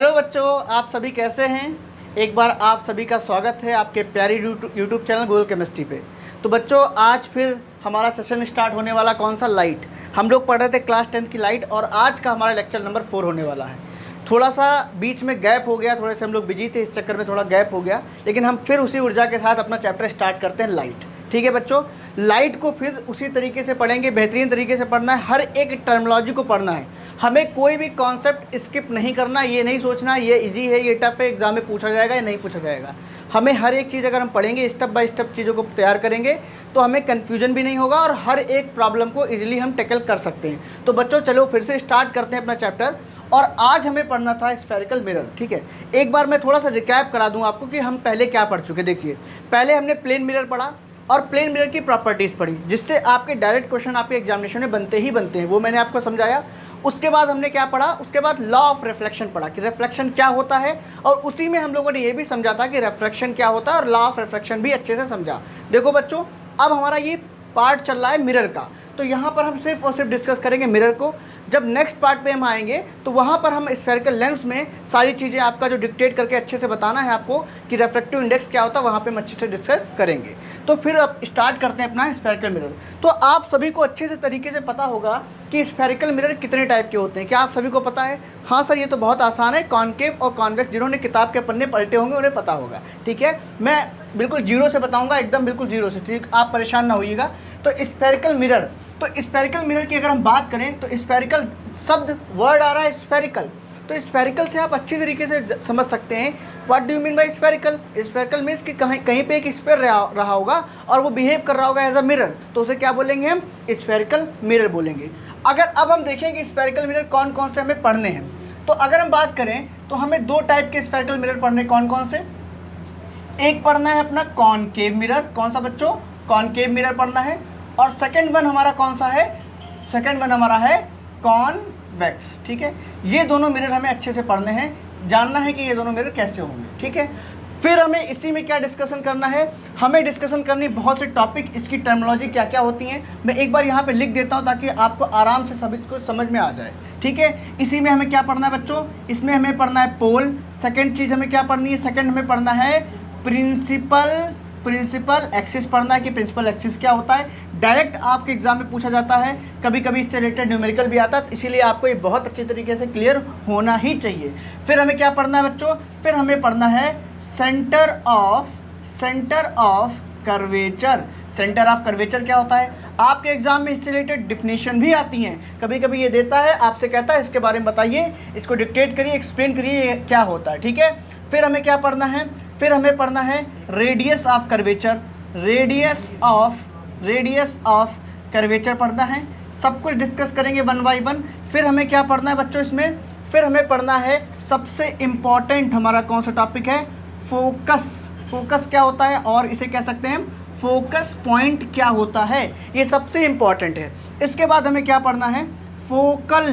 Hello बच्चों, आप सभी कैसे हैं। एक बार आप सभी का स्वागत है आपके प्यारी यूट्यूब चैनल गूगल केमिस्ट्री पे। तो बच्चों, आज फिर हमारा सेशन स्टार्ट होने वाला कौन सा, लाइट। हम लोग पढ़ रहे थे क्लास 10 की लाइट, और आज का हमारा लेक्चर नंबर 4 होने वाला है। थोड़ा सा बीच में गैप हो गया, थोड़े से हम लोग बिजी थे, इस चक्कर में थोड़ा गैप हो गया, लेकिन हम फिर उसी ऊर्जा के साथ अपना चैप्टर स्टार्ट करते हैं, लाइट। ठीक है बच्चों, लाइट को फिर उसी तरीके से पढ़ेंगे, बेहतरीन तरीके से पढ़ना है, हर एक टर्मिनोलॉजी को पढ़ना है। हमें कोई भी कॉन्सेप्ट स्किप नहीं करना, ये नहीं सोचना ये इजी है, ये टफ है, एग्जाम में पूछा जाएगा या नहीं पूछा जाएगा। हमें हर एक चीज़ अगर हम पढ़ेंगे, स्टेप बाय स्टेप चीज़ों को तैयार करेंगे, तो हमें कन्फ्यूजन भी नहीं होगा और हर एक प्रॉब्लम को इजीली हम टैकल कर सकते हैं। तो बच्चों चलो फिर से स्टार्ट करते हैं अपना चैप्टर। और आज हमें पढ़ना था स्फेरिकल मिरर। ठीक है, एक बार मैं थोड़ा सा रिकैप करा दूं आपको कि हम पहले क्या पढ़ चुके। देखिए, पहले हमने प्लेन मिरर पढ़ा और प्लेन मिरर की प्रॉपर्टीज़ पढ़ी, जिससे आपके डायरेक्ट क्वेश्चन आपके एग्जामिनेशन में बनते ही बनते हैं, वो मैंने आपको समझाया। उसके बाद हमने क्या पढ़ा, उसके बाद लॉ ऑफ रिफ्लेक्शन पढ़ा कि रिफ्लेक्शन क्या होता है, और उसी में हम लोगों ने ये भी समझा था कि रिफ्रैक्शन क्या होता है, और लॉ ऑफ रिफ्लेक्शन भी अच्छे से समझा। देखो बच्चों, अब हमारा ये पार्ट चल रहा है मिरर का, तो यहाँ पर हम सिर्फ और सिर्फ डिस्कस करेंगे मिरर को। जब नेक्स्ट पार्ट पे हम आएंगे तो वहाँ पर हम स्फेरिकल लेंस में सारी चीज़ें आपका जो डिक्टेट करके अच्छे से बताना है आपको कि रिफ्रैक्टिव इंडेक्स क्या होता है, वहाँ पे हम अच्छे से डिस्कस करेंगे। तो फिर अब स्टार्ट करते हैं अपना स्फेरिकल मिरर। तो आप सभी को अच्छे से तरीके से पता होगा कि स्फेरिकल मिरर कितने टाइप के होते हैं। क्या आप सभी को पता है? हाँ सर, ये तो बहुत आसान है, कॉनकेव और कॉन्वेक्स। जिन्होंने किताब के पन्ने पलटे होंगे उन्हें पता होगा। ठीक है, मैं बिल्कुल जीरो से बताऊँगा, एकदम बिल्कुल जीरो से, ठीक, आप परेशान ना होइएगा। तो स्फेरिकल मिरर, तो स्फेरिकल मिरर की अगर हम बात करें तो स्फेरिकल शब्द वर्ड आ रहा है स्फेरिकल, तो स्फेरिकल से आप अच्छी तरीके से समझ सकते हैं what do you mean by spherical. Spherical means कि कहीं पे एक स्फेयर रहा होगा और वो बिहेव कर रहा होगा एज अ मिरर, तो उसे क्या बोलेंगे हम, स्फेरिकल मिरर बोलेंगे। अगर अब हम देखें कि स्फेरिकल मिरर कौन कौन से हमें पढ़ने हैं, तो अगर हम बात करें तो हमें दो टाइप के स्फेरिकल मिरर पढ़ने, कौन कौन से। एक पढ़ना है अपना कॉनकेव मिरर, कौन सा बच्चों, कॉनकेव मिरर पढ़ना है। और सेकेंड वन हमारा कौन सा है, सेकेंड वन हमारा है कॉन्वेक्स। ठीक है, ये दोनों मिरर हमें अच्छे से पढ़ने हैं, जानना है कि ये दोनों मिरर कैसे होंगे। ठीक है, फिर हमें इसी में क्या डिस्कशन करना है, हमें डिस्कशन करनी बहुत से टॉपिक, इसकी टर्मिनोलॉजी क्या क्या होती हैं। मैं एक बार यहाँ पे लिख देता हूँ ताकि आपको आराम से सभी को समझ में आ जाए। ठीक है, इसी में हमें क्या पढ़ना है बच्चों, इसमें हमें पढ़ना है पोल। सेकेंड चीज़ हमें क्या पढ़नी है, सेकेंड हमें पढ़ना है प्रिंसिपल एक्सिस पढ़ना है कि प्रिंसिपल एक्सिस क्या होता है। डायरेक्ट आपके एग्जाम में पूछा जाता है, कभी कभी इससे रिलेटेड न्यूमेरिकल भी आता है, इसीलिए आपको ये बहुत अच्छी तरीके से क्लियर होना ही चाहिए। फिर हमें क्या पढ़ना है बच्चों, फिर हमें पढ़ना है centre of curvature. Centre of curvature क्या होता है, आपके एग्जाम में इससे रिलेटेड डिफिनेशन भी आती हैं, कभी कभी ये देता है, आपसे कहता है इसके बारे में बताइए, इसको डिक्टेट करिए, एक्सप्लेन करिए ये क्या होता है। ठीक है, फिर हमें क्या पढ़ना है, फिर हमें पढ़ना है radius of curvature, radius of curvature पढ़ना है। सब कुछ डिस्कस करेंगे वन बाय वन। फिर हमें क्या पढ़ना है बच्चों इसमें, फिर हमें पढ़ना है सबसे इम्पॉर्टेंट हमारा कौन सा टॉपिक है, फोकस। फोकस क्या होता है, और इसे कह सकते हैं फोकस पॉइंट क्या होता है, ये सबसे इम्पॉर्टेंट है। इसके बाद हमें क्या पढ़ना है, फोकल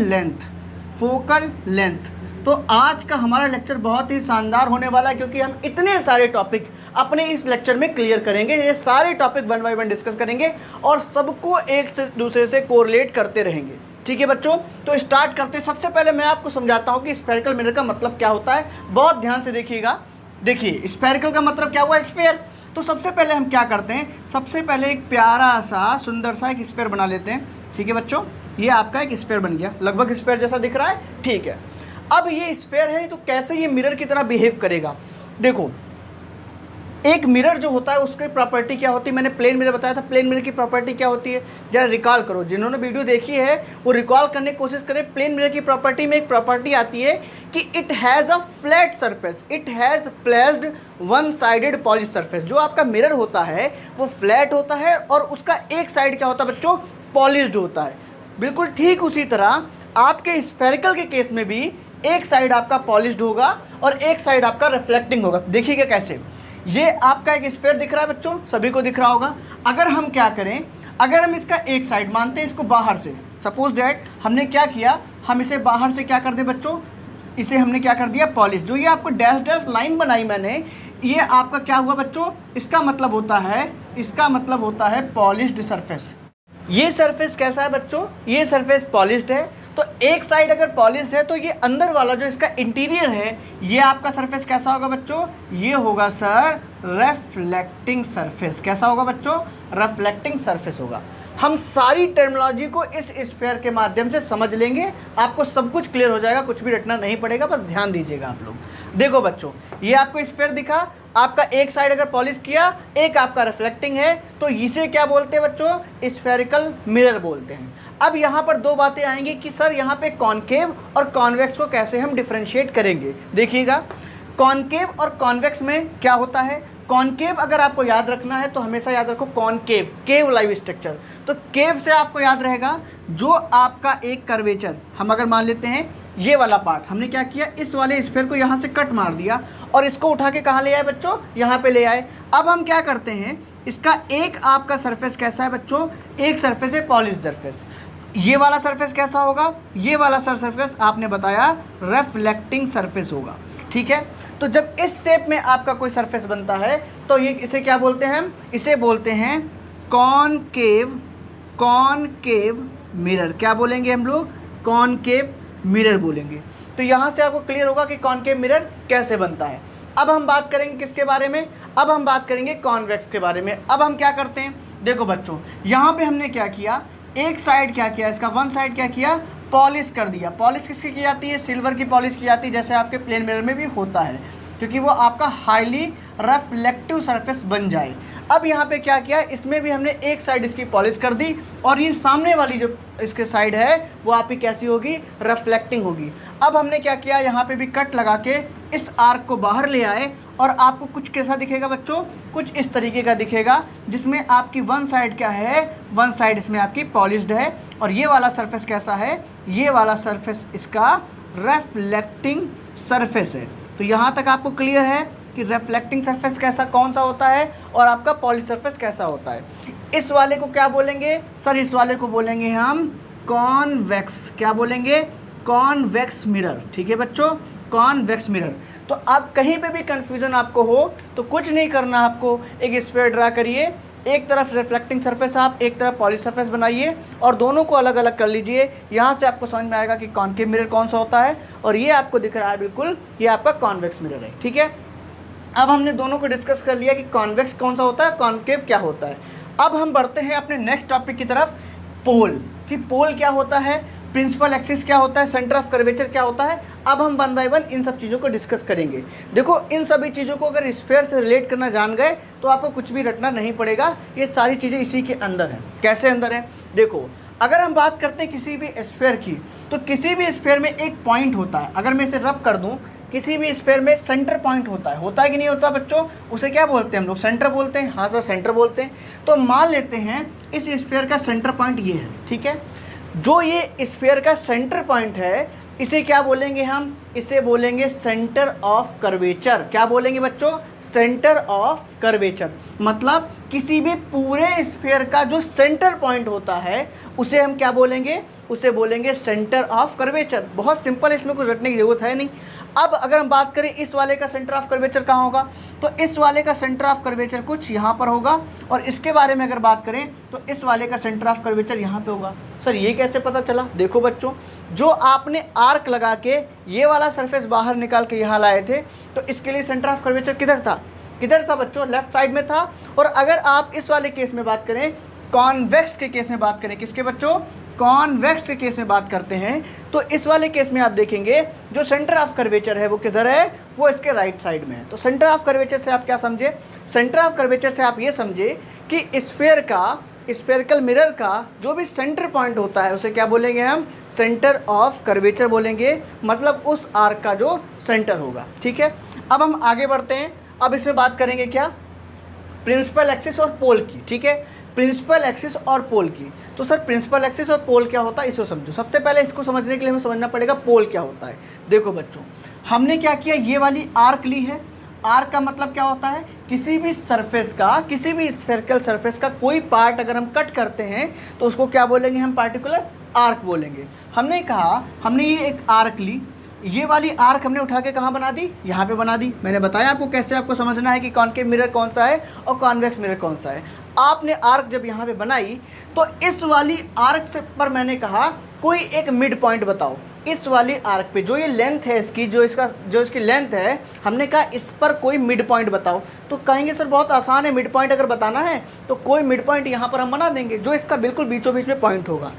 लेंथ। तो आज का हमारा लेक्चर बहुत ही शानदार होने वाला है, क्योंकि हम इतने सारे टॉपिक अपने इस लेक्चर में क्लियर करेंगे। ये सारे topic one by one discuss करेंगे और सबको एक से दूसरे से कोरिलेट करते रहेंगे। ठीक है बच्चों, तो स्टार्ट करते हैं। सबसे पहले मैं आपको समझाता हूँ कि स्फेरिकल मिरर का मतलब क्या होता है, बहुत ध्यान से देखिएगा। देखिए, स्फेरिकल का मतलब क्या हुआ, स्फेयर। तो सबसे पहले हम क्या करते हैं, सबसे पहले एक प्यारा सा सुंदर सा एक स्फेयर बना लेते हैं। ठीक है बच्चों, ये आपका एक स्फेयर बन गया, लगभग स्फेयर जैसा दिख रहा है। ठीक है, अब ये स्फेयर है तो कैसे ये मिरर की तरह बिहेव करेगा। देखो, एक मिरर जो होता है उसकी प्रॉपर्टी क्या होती है, मैंने प्लेन मिरर बताया था, प्लेन मिरर की प्रॉपर्टी क्या होती है, जरा रिकॉल करो, जिन्होंने वीडियो देखी है वो रिकॉल करने की कोशिश करें। प्लेन मिरर की प्रॉपर्टी में एक प्रॉपर्टी आती है कि it has a flat surface, it has flashed one sided polish surface. जो आपका मिरर होता है वो फ्लैट होता है और उसका एक साइड क्या होता है बच्चों, पॉलिश्ड होता है। बिल्कुल ठीक उसी तरह आपके स्फेरिकल के केस में भी एक साइड आपका पॉलिश्ड होगा और एक साइड आपका रिफ्लेक्टिंग होगा। देखिएगा कैसे, ये आपका एक स्फेयर दिख रहा है बच्चों, सभी को दिख रहा होगा। अगर हम क्या करें, अगर हम इसका एक साइड मानते हैं इसको बाहर से, सपोज दैट हमने क्या किया, हम इसे बाहर से क्या कर दें बच्चों, इसे हमने क्या कर दिया पॉलिश। जो ये आपको डैश डैश लाइन बनाई मैंने, ये आपका क्या हुआ बच्चों, इसका मतलब होता है पॉलिश्ड सरफेस। ये सरफेस कैसा है बच्चों, ये सरफेस पॉलिश्ड है। तो एक साइड अगर पॉलिश्ड है तो ये अंदर वाला जो इसका इंटीरियर है ये आपका सरफेस कैसा होगा बच्चों, ये होगा सर रिफ्लेक्टिंग सरफेस। कैसा होगा बच्चों, रिफ्लेक्टिंग सरफेस होगा। हम सारी टर्मिनोलॉजी को इस स्फीयर के माध्यम से समझ लेंगे, आपको सब कुछ क्लियर हो जाएगा, कुछ भी रटना नहीं पड़ेगा, बस ध्यान दीजिएगा आप लोग। देखो बच्चों, ये आपको स्फीयर दिखा, आपका एक साइड अगर पॉलिश किया, एक आपका रिफ्लेक्टिंग है, तो इसे क्या बोलते हैं बच्चों, स्फेरिकल मिरर बोलते हैं। अब यहाँ पर दो बातें आएंगी कि सर यहाँ पे कॉनकेव और कॉन्वेक्स को कैसे हम डिफरेंशिएट करेंगे। देखिएगा, कॉनकेव और कॉन्वेक्स में क्या होता है। कॉनकेव अगर आपको याद रखना है तो हमेशा याद रखो कॉनकेव, केव लाइव स्ट्रक्चर। तो केव से आपको याद रहेगा जो आपका एक कर्वेचर, हम अगर मान लेते हैं ये वाला पार्ट, हमने क्या किया, इस वाले स्फीयर को यहाँ से कट मार दिया और इसको उठा के कहाँ ले आए बच्चों, यहाँ पे ले आए। अब हम क्या करते हैं, इसका एक आपका सरफेस कैसा है बच्चों, एक सरफेस है पॉलिश सरफेस। ये वाला सरफेस कैसा होगा, ये वाला सरफेस आपने बताया रिफ्लेक्टिंग सरफेस होगा। ठीक है, तो जब इस शेप में आपका कोई सरफेस बनता है तो ये इसे क्या बोलते हैं, हम इसे बोलते हैं कॉनकेव, कॉनकेव मिरर। क्या बोलेंगे हम लोग, कॉनकेव मिरर बोलेंगे। तो यहाँ से आपको क्लियर होगा कि कॉनकेव मिरर कैसे बनता है। अब हम बात करेंगे किसके बारे में, अब हम बात करेंगे कॉन्वेक्स के बारे में। अब हम क्या करते हैं, देखो बच्चों, यहाँ पे हमने क्या किया, एक साइड क्या किया, इसका वन साइड क्या किया, पॉलिश कर दिया। पॉलिश किसकी की जाती है, सिल्वर की पॉलिश की जाती है, जैसे आपके प्लेन मिरर में भी होता है, क्योंकि वो आपका हाईली रिफ्लेक्टिव सरफेस बन जाए। अब यहाँ पे क्या किया, इसमें भी हमने एक साइड इसकी पॉलिश कर दी और ये सामने वाली जो इसके साइड है वो आपकी कैसी होगी, रिफ्लेक्टिंग होगी। अब हमने क्या किया, यहाँ पे भी कट लगा के इस आर्क को बाहर ले आए और आपको कुछ कैसा दिखेगा बच्चों, कुछ इस तरीके का दिखेगा, जिसमें आपकी वन साइड क्या है, वन साइड इसमें आपकी पॉलिश्ड है और ये वाला सरफेस कैसा है, ये वाला सरफेस इसका रिफ्लेक्टिंग सरफेस है। तो यहाँ तक आपको क्लियर है कि रिफ्लेक्टिंग सरफेस कैसा कौन सा होता है और आपका पॉलिश सरफेस कैसा होता है। इस वाले को क्या बोलेंगे सर, इस वाले को बोलेंगे हम कॉन्वेक्स। क्या बोलेंगे, कॉन्वेक्स मिरर। ठीक है बच्चों, कॉन्वेक्स मिरर। तो आप कहीं पे भी कंफ्यूजन आपको हो तो कुछ नहीं करना, आपको एक स्फीयर ड्रा करिए, एक तरफ रिफ्लेक्टिंग सरफेस आप, एक तरफ पॉलिश सरफेस बनाइए और दोनों को अलग अलग कर लीजिए। यहाँ से आपको समझ में आएगा कि कॉनकेव मिरर कौन सा होता है और ये आपको दिख रहा है बिल्कुल, ये आपका कॉन्वेक्स मिरर है। ठीक है, अब हमने दोनों को डिस्कस कर लिया कि कॉन्वेक्स कौन सा होता है, कॉनकेव क्या होता है। अब हम बढ़ते हैं अपने नेक्स्ट टॉपिक की तरफ, पोल, कि पोल क्या होता है, प्रिंसिपल एक्सिस क्या होता है, सेंटर ऑफ कर्वेचर क्या होता है। अब हम वन बाय वन इन सब चीज़ों को डिस्कस करेंगे। देखो, इन सभी चीज़ों को अगर स्फीयर से रिलेट करना जान गए तो आपको कुछ भी रटना नहीं पड़ेगा, ये सारी चीज़ें इसी के अंदर हैं। कैसे अंदर है, देखो, अगर हम बात करते हैं किसी भी स्फीयर की, तो किसी भी स्फीयर में एक पॉइंट होता है। अगर मैं इसे रब कर दूं, किसी भी स्फीयर में सेंटर पॉइंट होता है कि नहीं होता बच्चों, उसे क्या बोलते हैं हम लोग, सेंटर बोलते हैं। हाँ सर, सेंटर बोलते हैं। तो मान लेते हैं इस स्फीयर का सेंटर पॉइंट ये है। ठीक है, जो ये स्फीयर का सेंटर पॉइंट है इसे क्या बोलेंगे हम, इसे बोलेंगे सेंटर ऑफ कर्वेचर। क्या बोलेंगे बच्चों, सेंटर ऑफ कर्वेचर। मतलब किसी भी पूरे स्फीयर का जो सेंटर पॉइंट होता है उसे हम क्या बोलेंगे, उसे बोलेंगे सेंटर ऑफ कर्वेचर। बहुत सिंपल है, इसमें कुछ रटने की जरूरत है नहीं। अब अगर हम बात करें इस वाले का सेंटर ऑफ कर्वेचर कहाँ होगा, तो इस वाले का सेंटर ऑफ कर्वेचर कुछ यहाँ पर होगा और इसके बारे में अगर बात करें तो इस वाले का सेंटर ऑफ कर्वेचर यहाँ पे होगा। सर ये कैसे पता चला, देखो बच्चों, जो आपने आर्क लगा के ये वाला सरफेस बाहर निकाल के यहाँ लाए थे तो इसके लिए सेंटर ऑफ कर्वेचर किधर था, किधर था बच्चों, लेफ्ट साइड में था। और अगर आप इस वाले केस में बात करें, कॉन्वेक्स के केस में बात करें, किसके बच्चों, कॉन्वेक्स के केस में बात करते हैं, तो इस वाले केस में आप देखेंगे जो सेंटर ऑफ कर्वेचर है वो किधर है, वो इसके राइट साइड में है। तो सेंटर ऑफ कर्वेचर से आप क्या समझे, सेंटर ऑफ कर्वेचर से आप ये समझे कि स्फीयर का, स्फेरिकल मिरर का जो भी सेंटर पॉइंट होता है उसे क्या बोलेंगे हम, सेंटर ऑफ कर्वेचर बोलेंगे। मतलब उस आर्क का जो सेंटर होगा। ठीक है, अब हम आगे बढ़ते हैं। अब इसमें बात करेंगे क्या, प्रिंसिपल एक्सिस और पोल की। ठीक है, प्रिंसिपल एक्सिस और पोल की। तो सर प्रिंसिपल एक्सिस और पोल क्या होता है, इसको समझो। सबसे पहले इसको समझने के लिए हमें समझना पड़ेगा पोल क्या होता है। देखो बच्चों, हमने क्या किया, ये वाली आर्क ली है। आर्क का मतलब क्या होता है, किसी भी सरफेस का, किसी भी स्फेरिकल सरफेस का कोई पार्ट अगर हम कट करते हैं तो उसको क्या बोलेंगे हम, पार्टिकुलर आर्क बोलेंगे। हमने कहा, हमने ये एक आर्क ली ये वाली आर्क हमने उठा के कहाँ बना दी, यहाँ पे बना दी। मैंने बताया आपको कैसे आपको समझना है कि कॉनकेव मिरर कौन सा है और कॉन्वेक्स मिरर कौन सा है। आपने आर्क जब यहाँ पे बनाई तो इस वाली आर्क से पर मैंने कहा कोई एक मिड पॉइंट बताओ। इस वाली आर्क पे जो ये लेंथ है इसकी, जो इसकी लेंथ है, हमने कहा इस पर कोई मिड पॉइंट बताओ। तो कहेंगे सर बहुत आसान है, मिड पॉइंट अगर बताना है तो कोई मिड पॉइंट यहाँ पर हम बना देंगे जो इसका बिल्कुल बीचों बीच में पॉइंट होगा।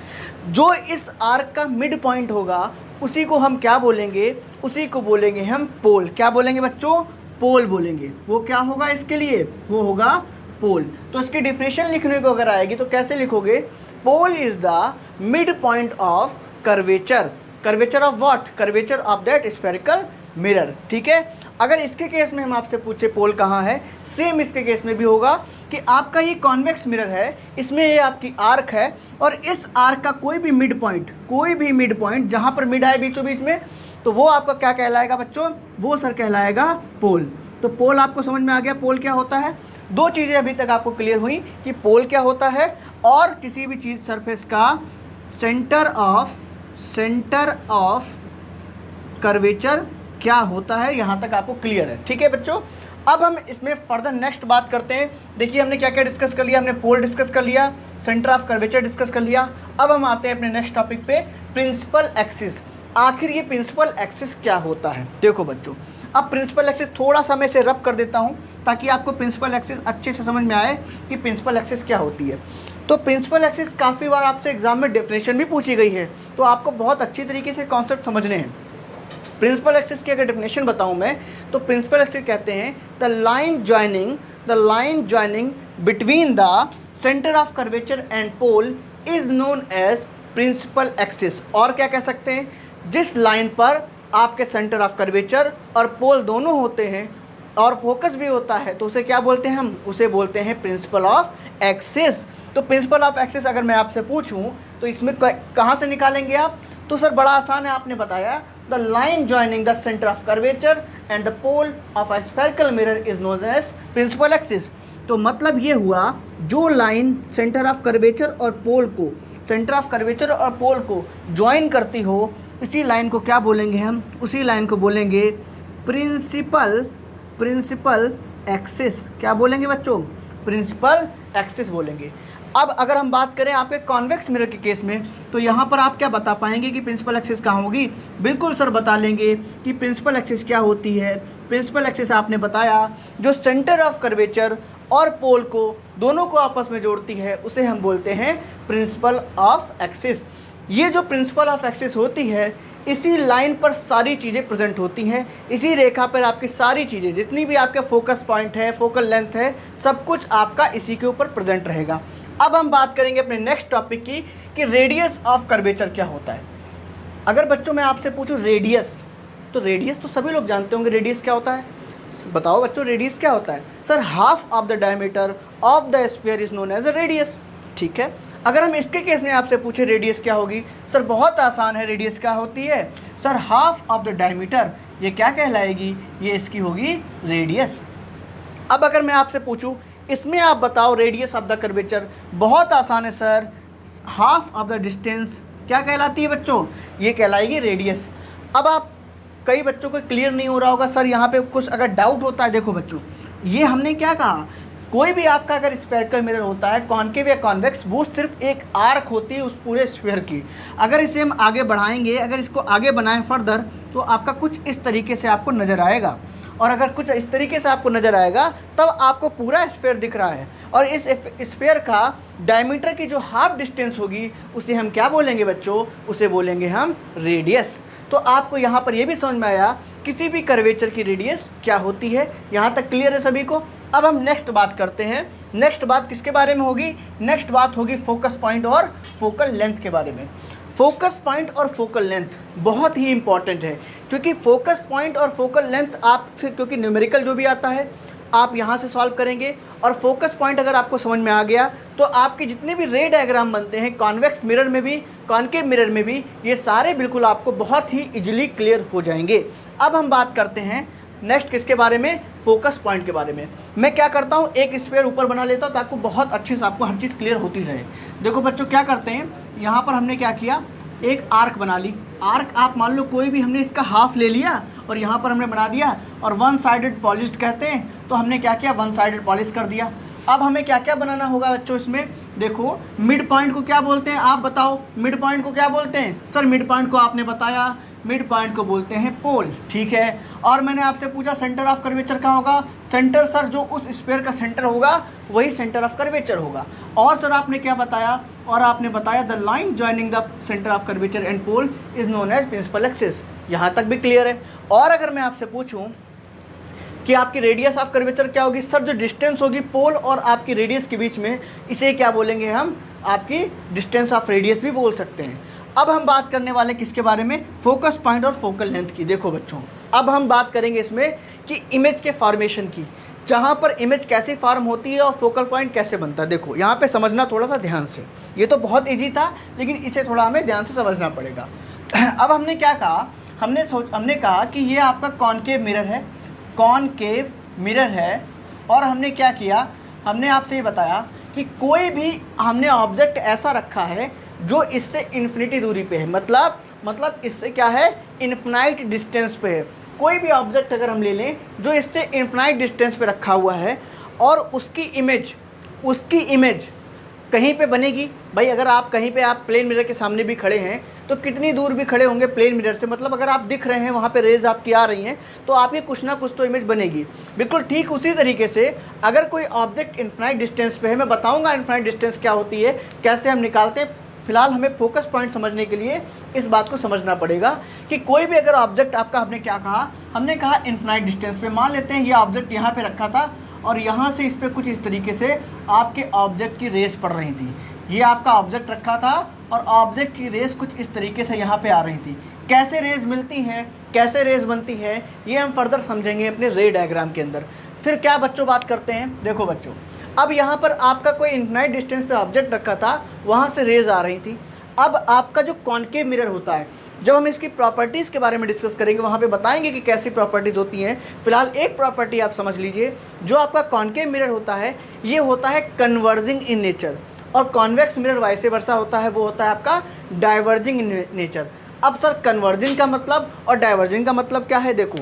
जो इस आर्क का मिड पॉइंट होगा उसी को हम क्या बोलेंगे, उसी को बोलेंगे हम पोल। क्या बोलेंगे बच्चों, पोल बोलेंगे। वो क्या होगा इसके लिए, वो होगा पोल। तो इसकी डिफिनेशन लिखने को अगर आएगी तो कैसे लिखोगे, pole is the mid point of curvature. Curvature of what, curvature of that spherical mirror. ठीक है। अगर इसके केस में हम आपसे पूछे पोल कहाँ है, सेम इसके केस में भी होगा कि आपका ये कॉन्वेक्स मिरर है, इसमें ये आपकी आर्क है और इस आर्क का कोई भी मिड पॉइंट जहाँ पर मिड आए बीचों बीच में, तो वो आपका क्या कहलाएगा बच्चों, वो सर कहलाएगा पोल। तो पोल आपको समझ में आ गया पोल क्या होता है। दो चीज़ें अभी तक आपको क्लियर हुई कि पोल क्या होता है और किसी भी चीज़ सरफेस का सेंटर ऑफ कर्वेचर क्या होता है, यहाँ तक आपको क्लियर है। ठीक है बच्चों। अब हम इसमें फर्दर नेक्स्ट बात करते हैं। देखिए हमने क्या क्या डिस्कस कर लिया, हमने पोल डिस्कस कर लिया, सेंटर ऑफ कर्वेचर डिस्कस कर लिया। अब हम आते हैं अपने नेक्स्ट टॉपिक पे, प्रिंसिपल एक्सिस। आखिर ये प्रिंसिपल एक्सिस क्या होता है। देखो बच्चों, अब प्रिंसिपल एक्सिस थोड़ा सा मैं इसे रब कर देता हूँ ताकि आपको प्रिंसिपल एक्सिस अच्छे से समझ में आए कि प्रिंसिपल एक्सिस क्या होती है। तो प्रिंसिपल एक्सिस काफ़ी बार आपसे एग्जाम में डेफिनेशन भी पूछी गई है, तो आपको बहुत अच्छी तरीके से कॉन्सेप्ट समझने हैं। प्रिंसिपल एक्सिस की अगर डेफिनेशन बताऊं मैं, तो प्रिंसिपल एक्सिस कहते हैं the line joining between the centre of curvature and pole is known as principal axis. और क्या कह सकते हैं, जिस लाइन पर आपके सेंटर ऑफ कर्वेचर और पोल दोनों होते हैं और फोकस भी होता है, तो उसे क्या बोलते हैं, हम उसे बोलते हैं प्रिंसिपल ऑफ एक्सिस। तो प्रिंसिपल ऑफ एक्सिस अगर मैं आपसे पूछूं तो इसमें कहाँ से निकालेंगे आप, तो सर बड़ा आसान है, आपने बताया the line joining the centre of curvature and the pole of a spherical mirror is known as principal axis. तो मतलब ये हुआ, जो लाइन सेंटर ऑफ कर्वेचर और पोल को ज्वाइन करती हो, इसी लाइन को क्या बोलेंगे हम, उसी लाइन को बोलेंगे प्रिंसिपल एक्सिस। क्या बोलेंगे बच्चों, प्रिंसिपल एक्सिस बोलेंगे। अब अगर हम बात करें आपके कॉन्वेक्स मिरर के केस में, तो यहाँ पर आप क्या बता पाएंगे कि प्रिंसिपल एक्सिस कहाँ होगी। बिल्कुल सर बता लेंगे कि प्रिंसिपल एक्सिस क्या होती है। प्रिंसिपल एक्सिस आपने बताया जो सेंटर ऑफ कर्वेचर और पोल को दोनों को आपस में जोड़ती है, उसे हम बोलते हैं प्रिंसिपल ऑफ एक्सिस। ये जो प्रिंसिपल ऑफ एक्सिस होती है, इसी लाइन पर सारी चीज़ें प्रेजेंट होती हैं, इसी रेखा पर आपकी सारी चीज़ें, जितनी भी आपके फोकस पॉइंट है, फोकल लेंथ है, सब कुछ आपका इसी के ऊपर प्रेजेंट रहेगा। अब हम बात करेंगे अपने नेक्स्ट टॉपिक की कि रेडियस ऑफ कर्वेचर क्या होता है। अगर बच्चों मैं आपसे पूछूं रेडियस, तो रेडियस तो सभी लोग जानते होंगे, रेडियस क्या होता है, बताओ बच्चों रेडियस क्या होता है। Sir half of the diameter of the sphere is known as a radius. ठीक है। अगर हम इसके केस में आपसे पूछे रेडियस क्या होगी, सर बहुत आसान है, रेडियस क्या होती है, sir half of the diameter, ये क्या कहलाएगी, ये इसकी होगी रेडियस। अब अगर मैं आपसे पूछूं इसमें आप बताओ रेडियस ऑफ द कर्वेचर, बहुत आसान है sir, half of the distance क्या कहलाती है बच्चों, ये कहलाएगी रेडियस। अब आप कई बच्चों को क्लियर नहीं हो रहा होगा, सर यहाँ पे कुछ अगर डाउट होता है, देखो बच्चों ये हमने क्या कहा, कोई भी आपका अगर स्फेरिकल मिरर होता है, कॉनकेव या कॉन्वेक्स, वो सिर्फ एक आर्क होती है उस पूरे स्फीयर की। अगर इसे हम आगे बढ़ाएंगे, अगर इसको आगे बनाएं फर्दर, तो आपका कुछ इस तरीके से आपको नज़र आएगा, और अगर कुछ इस तरीके से आपको नज़र आएगा तब आपको पूरा स्फीयर दिख रहा है। और इस स्फीयर का डायमीटर की जो हाफ डिस्टेंस होगी उसे हम क्या बोलेंगे बच्चों, उसे बोलेंगे हम रेडियस। तो आपको यहाँ पर ये भी समझ में आया किसी भी कर्वेचर की रेडियस क्या होती है। यहाँ तक क्लियर है सभी को। अब हम नेक्स्ट बात करते हैं। नेक्स्ट बात किसके बारे में होगी, नेक्स्ट बात होगी फोकस पॉइंट और फोकल लेंथ के बारे में। फोकस पॉइंट और फोकल लेंथ बहुत ही इंपॉर्टेंट है, क्योंकि फोकस पॉइंट और फोकल लेंथ आपसे, क्योंकि न्यूमेरिकल जो भी आता है आप यहाँ से सॉल्व करेंगे, और फोकस पॉइंट अगर आपको समझ में आ गया तो आपके जितने भी रे डायग्राम बनते हैं कॉन्वेक्स मिरर में भी, कॉनकेव मिरर में भी, ये सारे बिल्कुल आपको बहुत ही इजीली क्लियर हो जाएंगे। अब हम बात करते हैं नेक्स्ट किसके बारे में, फोकस पॉइंट के बारे में। मैं क्या करता हूँ, एक स्फीयर ऊपर बना लेता हूँ ताकि बहुत अच्छे से आपको हर चीज़ क्लियर होती रहे। देखो बच्चों क्या करते हैं, यहाँ पर हमने क्या किया, एक आर्क बना ली। आर्क आप मान लो कोई भी, हमने इसका हाफ ले लिया और यहाँ पर हमने बना दिया, और वन साइडेड पॉलिश्ड कहते हैं, तो हमने क्या किया, वन साइडेड पॉलिश कर दिया। अब हमें क्या क्या बनाना होगा बच्चों इसमें, देखो मिड पॉइंट को क्या बोलते हैं, आप बताओ मिड पॉइंट को क्या बोलते हैं। सर मिड पॉइंट को आपने बताया, मिड पॉइंट को बोलते हैं पोल, ठीक है। और मैंने आपसे पूछा सेंटर ऑफ कर्वेचर कहाँ होगा, सेंटर सर जो उस स्फीयर का सेंटर होगा वही सेंटर ऑफ कर्वेचर होगा। और सर आपने क्या बताया, और आपने बताया the line joining the centre of curvature and pole is known as principal axis. यहाँ तक भी क्लियर है। और अगर मैं आपसे पूछूं कि आपकी रेडियस ऑफ कर्वेचर क्या होगी, सर जो डिस्टेंस होगी पोल और आपकी रेडियस के बीच में, इसे क्या बोलेंगे हम, आपकी डिस्टेंस ऑफ रेडियस भी बोल सकते हैं। अब हम बात करने वाले किसके बारे में, फोकस पॉइंट और फोकल लेंथ की। देखो बच्चों, अब हम बात करेंगे इसमें कि इमेज के फॉर्मेशन की, जहाँ पर इमेज कैसे फॉर्म होती है और फोकल पॉइंट कैसे बनता है। देखो यहाँ पे समझना थोड़ा सा ध्यान से, ये तो बहुत इजी था लेकिन इसे थोड़ा हमें ध्यान से समझना पड़ेगा। अब हमने क्या कहा, हमने कहा कि ये आपका कॉनकेव मिरर है, कॉनकेव मिरर है। और हमने क्या किया, हमने आपसे ये बताया कि कोई भी हमने ऑब्जेक्ट ऐसा रखा है जो इससे इन्फिनिटी दूरी पे है, मतलब इससे क्या है, इन्फिनाइट डिस्टेंस पे है। कोई भी ऑब्जेक्ट अगर हम ले लें जो इससे इन्फिनाइट डिस्टेंस पे रखा हुआ है और उसकी इमेज कहीं पे बनेगी। भाई अगर आप कहीं पे आप प्लेन मिरर के सामने भी खड़े हैं तो कितनी दूर भी खड़े होंगे प्लेन मिरर से, मतलब अगर आप दिख रहे हैं वहाँ पे रेज आपकी आ रही हैं तो आपकी कुछ ना कुछ तो इमेज बनेगी। बिल्कुल ठीक उसी तरीके से अगर कोई ऑब्जेक्ट इन्फिनाइट डिस्टेंस पे है, मैं बताऊँगा इन्फिनाइट डिस्टेंस क्या होती है, कैसे हम निकालते हैं। फिलहाल हमें फोकस पॉइंट समझने के लिए इस बात को समझना पड़ेगा कि कोई भी अगर ऑब्जेक्ट आपका, हमने क्या कहा, हमने कहा इन्फिनाइट डिस्टेंस पे, मान लेते हैं ये ऑब्जेक्ट यहाँ पे रखा था और यहाँ से इस पर कुछ इस तरीके से आपके ऑब्जेक्ट की रेस पड़ रही थी। ये आपका ऑब्जेक्ट रखा था और ऑब्जेक्ट की रेस कुछ इस तरीके से यहाँ पे आ रही थी। कैसे रेस मिलती हैं, कैसे रेस बनती है, ये हम फर्दर समझेंगे अपने रे डायग्राम के अंदर। फिर क्या बच्चों बात करते हैं, देखो बच्चों, अब यहाँ पर आपका कोई इन्फिनाइट डिस्टेंस पे ऑब्जेक्ट रखा था, वहाँ से रेज आ रही थी। अब आपका जो कॉनकेव मिरर होता है, जब हम इसकी प्रॉपर्टीज़ के बारे में डिस्कस करेंगे वहाँ पे बताएंगे कि कैसी प्रॉपर्टीज़ होती हैं। फिलहाल एक प्रॉपर्टी आप समझ लीजिए, जो आपका कॉनकेव मिरर होता है ये होता है कन्वर्जिंग इन नेचर, और कॉन्वेक्स मिरर वाइस वर्सा होता है, वो होता है आपका डाइवर्जिंग इन नेचर। अब सर कन्वर्जिंग का मतलब और डाइवर्जिंग का मतलब क्या है, देखो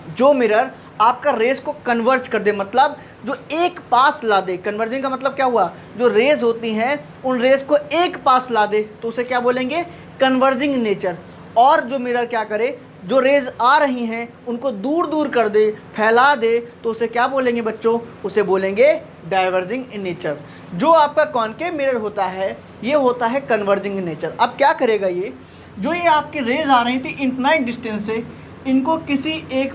जो मिरर आपका रेस को कन्वर्ज कर दे, मतलब जो एक पास ला दे। कन्वर्जिंग का मतलब क्या हुआ, जो रेज होती हैं उन रेस को एक पास ला दे तो उसे क्या बोलेंगे, कन्वर्जिंग इन नेचर। और जो मिरर क्या करे, जो रेज आ रही हैं उनको दूर दूर कर दे, फैला दे, तो उसे क्या बोलेंगे बच्चों, उसे बोलेंगे डाइवर्जिंग इन नेचर। जो आपका कॉनकेव मिरर होता है ये होता है कन्वर्जिंग इन नेचर। अब क्या करेगा, ये जो ये आपकी रेज आ रही थी इन्फिनाइट डिस्टेंस से, इनको किसी एक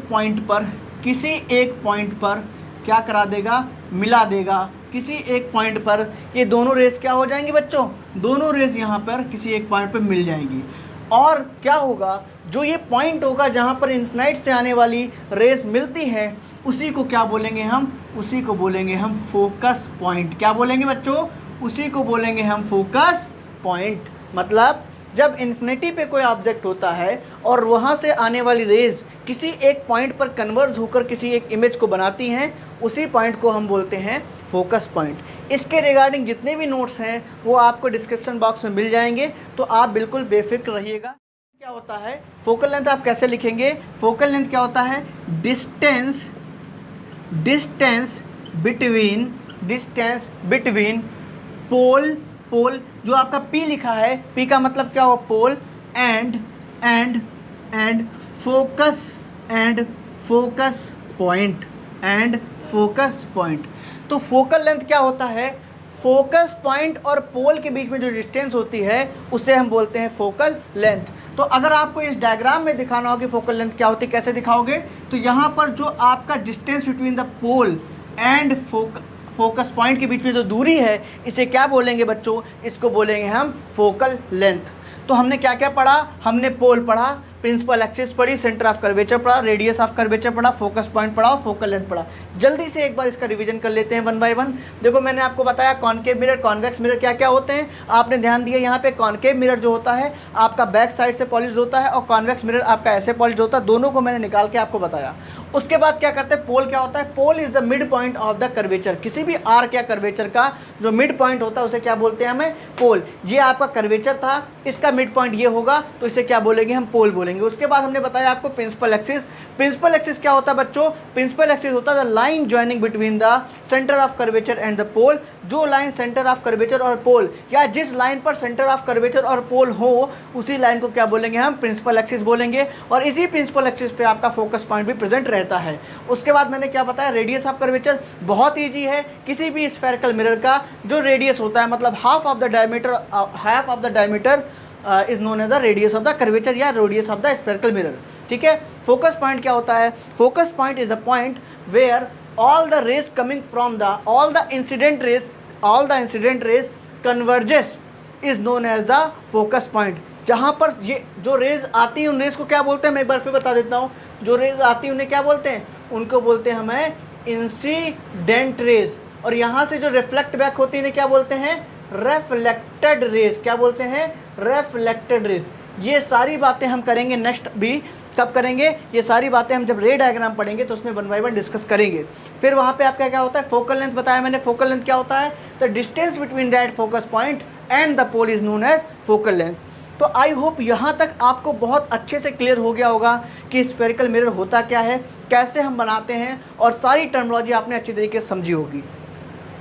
पॉइंट पर क्या करा देगा, मिला देगा। किसी एक पॉइंट पर ये दोनों रेस क्या हो जाएंगी बच्चों, दोनों रेस यहाँ पर किसी एक पॉइंट पर मिल जाएंगी। और क्या होगा, जो ये पॉइंट होगा जहाँ पर इन्फिनाइट से आने वाली रेस मिलती है, उसी को क्या बोलेंगे हम, उसी को बोलेंगे हम फोकस पॉइंट। क्या बोलेंगे बच्चों, उसी को बोलेंगे हम फोकस पॉइंट। मतलब जब इन्फिनिटी पे कोई ऑब्जेक्ट होता है और वहाँ से आने वाली रेज किसी एक पॉइंट पर कन्वर्ज होकर किसी एक इमेज को बनाती हैं, उसी पॉइंट को हम बोलते हैं फोकस पॉइंट। इसके रिगार्डिंग जितने भी नोट्स हैं वो आपको डिस्क्रिप्शन बॉक्स में मिल जाएंगे, तो आप बिल्कुल बेफिक्र रहिएगा। क्या होता है फोकल लेंथ, आप कैसे लिखेंगे, फोकल लेंथ क्या होता है, डिस्टेंस बिटवीन पोल, जो आपका P लिखा है, P का मतलब क्या हो, पोल, एंड फोकस पॉइंट। तो फोकल लेंथ क्या होता है, फोकस पॉइंट और पोल के बीच में जो डिस्टेंस होती है उसे हम बोलते हैं फोकल लेंथ। तो अगर आपको इस डायग्राम में दिखाना हो कि फोकल लेंथ क्या होती है, कैसे दिखाओगे, तो यहाँ पर जो आपका distance between the pole and focus point के बीच में जो दूरी है, इसे क्या बोलेंगे बच्चों, इसको बोलेंगे हम फोकल लेंथ। तो हमने क्या क्या पढ़ा, हमने पोल पढ़ा, प्रिंसिपल एक्सिस पढ़ी, सेंटर ऑफ कर्वेचर पढ़ा, रेडियस ऑफ कर्वेचर पढ़ा, फोकस पॉइंट पढ़ा और फोकल लेंथ पढ़ा। जल्दी से एक बार इसका रिवीजन कर लेते हैं वन बाय वन। देखो मैंने आपको बताया कॉनकेव मिरर, कॉन्वेक्स मिरर क्या क्या होते हैं, आपने ध्यान दिया यहाँ पे कॉनकेव मिरर जो होता है आपका बैक साइड से पॉलिश होता है और कॉन्वेक्स मिरर आपका ऐसे पॉलिश होता है, दोनों को मैंने निकाल के आपको बताया। उसके बाद क्या करते हैं, पोल क्या होता है, pole is the mid point of the curvature, किसी भी आर्क या कर्वेचर का जो मिड पॉइंट होता है उसे क्या बोलते हैं हमें, पोल। ये आपका कर्वेचर था, इसका मिड पॉइंट ये होगा तो इसे क्या बोलेंगे, हम पोल बोलेंगे। उसके बाद हमने बताया आपको प्रिंसिपल एक्सिस। प्रिंसिपल एक्सिस क्या होता है बच्चों, प्रिंसिपल एक्सिस होता है the line joining between the centre of curvature and the pole. जो लाइन सेंटर ऑफ कर्वेचर और पोल, या जिस लाइन पर सेंटर ऑफ कर्वेचर और पोल हो उसी लाइन को क्या बोलेंगे, हम प्रिंसिपल एक्सिस बोलेंगे। और इसी प्रिंसिपल एक्सिस पे आपका फोकस पॉइंट भी प्रेजेंट रहता है। उसके बाद मैंने क्या बताया, रेडियस ऑफ कर्वेचर बहुत ईजी है। किसी भी स्फेरिकल मिरर का जो रेडियस होता है, मतलब half of the diameter is known as the radius of the curvature या radius of the spherical mirror. ठीक है। फोकस पॉइंट क्या होता है, focus point is the point where all the rays coming from the all the incident rays converges is known as the focus point। जहाँ पर ये जो रेज आती हैं उन रेज को क्या बोलते हैं, मैं एक बार फिर बता देता हूँ। जो रेज आती हैं उन्हें क्या बोलते हैं, उनको बोलते हैं हमें इंसिडेंट रेज। और यहाँ से जो रिफ्लेक्ट बैक होती है इन्हें क्या बोलते हैं, रेफ्लेक्टेड रेज। क्या बोलते हैं, रेफ्लेक्टेड रेज। ये सारी बातें हम करेंगे नेक्स्ट भी, कब करेंगे, ये सारी बातें हम जब रे डायग्राम पढ़ेंगे तो उसमें 1 बाय 1 डिस्कस करेंगे। फिर वहाँ पे आपका क्या होता है, फोकल लेंथ बताया मैंने। फोकल लेंथ क्या होता है, the distance between that focus point and the pole is known as focal length. तो आई होप यहाँ तक आपको बहुत अच्छे से क्लियर हो गया होगा कि स्फेरिकल मिरर होता क्या है, कैसे हम बनाते हैं, और सारी टर्मिनोलॉजी आपने अच्छी तरीके से समझी होगी।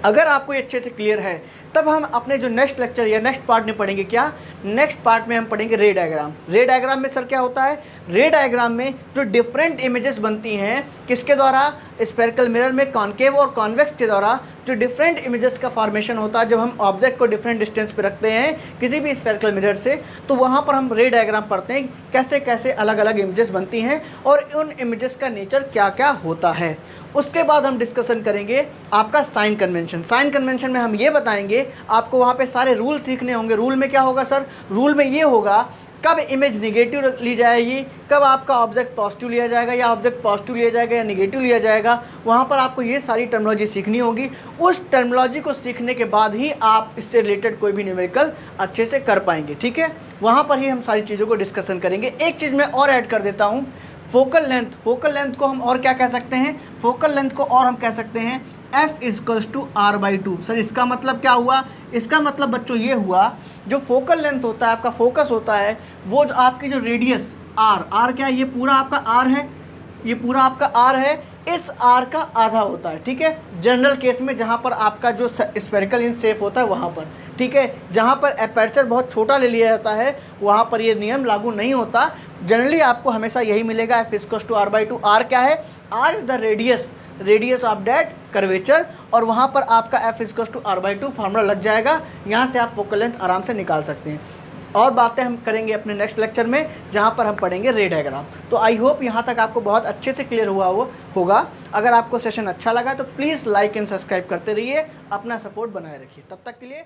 अगर आपको ये अच्छे से क्लियर है तब हम अपने जो नेक्स्ट लेक्चर या नेक्स्ट पार्ट में पढ़ेंगे, क्या नेक्स्ट पार्ट में हम पढ़ेंगे रे डायग्राम। रे डायग्राम में सर क्या होता है, रे डायग्राम में जो डिफरेंट इमेजेस बनती हैं किसके द्वारा, स्फेरिकल मिरर में कॉन्केव और कॉन्वेक्स के द्वारा जो डिफरेंट इमेजेस का फॉर्मेशन होता है जब हम ऑब्जेक्ट को डिफरेंट डिस्टेंस पे रखते हैं किसी भी स्फेरिकल मिरर से, तो वहाँ पर हम रे डायग्राम पढ़ते हैं कैसे कैसे अलग अलग इमेजेस बनती हैं और उन इमेजेस का नेचर क्या क्या होता है। उसके बाद हम डिस्कशन करेंगे आपका साइन कन्वेंशन। साइन कन्वेंशन में हम ये बताएंगे, आपको वहाँ पे सारे रूल सीखने होंगे। रूल में क्या होगा सर, रूल में ये होगा कब इमेज निगेटिव ली जाएगी, कब आपका ऑब्जेक्ट पॉजिटिव लिया जाएगा या ऑब्जेक्ट पॉजिटिव लिया जाएगा या निगेटिव लिया जाएगा। वहाँ पर आपको ये सारी टर्मिनोलॉजी सीखनी होगी। उस टर्मिनोलॉजी को सीखने के बाद ही आप इससे रिलेटेड कोई भी न्यूमेरिकल अच्छे से कर पाएंगे। ठीक है, वहाँ पर ही हम सारी चीज़ों को डिस्कशन करेंगे। एक चीज़ मैं और ऐड कर देता हूँ, फोकल लेंथ। फोकल लेंथ को हम और क्या कह सकते हैं, फोकल लेंथ को और हम कह सकते हैं F = R/2। सर इसका मतलब क्या हुआ, इसका मतलब बच्चों ये हुआ जो फोकल लेंथ होता है, आपका फोकस होता है, वो जो आपकी जो रेडियस R क्या है, ये पूरा आपका R है, ये पूरा आपका R है, इस R का आधा होता है। ठीक है, जनरल केस में जहाँ पर आपका जो स्फेरिकल इन शेप होता है वहाँ पर। ठीक है, जहाँ पर एपर्चर बहुत छोटा ले लिया जाता है वहाँ पर ये नियम लागू नहीं होता। जनरली आपको हमेशा यही मिलेगा, F = R/2। R क्या है, R is the radius of that curvature, और वहाँ पर आपका F = R/2 फार्मूला लग जाएगा। यहाँ से आप फोकल लेंथ आराम से निकाल सकते हैं। और बातें हम करेंगे अपने नेक्स्ट लेक्चर में जहाँ पर हम पढ़ेंगे रे डायग्राम। तो आई होप यहाँ तक आपको बहुत अच्छे से क्लियर हुआ होगा। अगर आपको सेशन अच्छा लगा तो प्लीज़ लाइक एंड सब्सक्राइब करते रहिए, अपना सपोर्ट बनाए रखिए। तब तक के लिए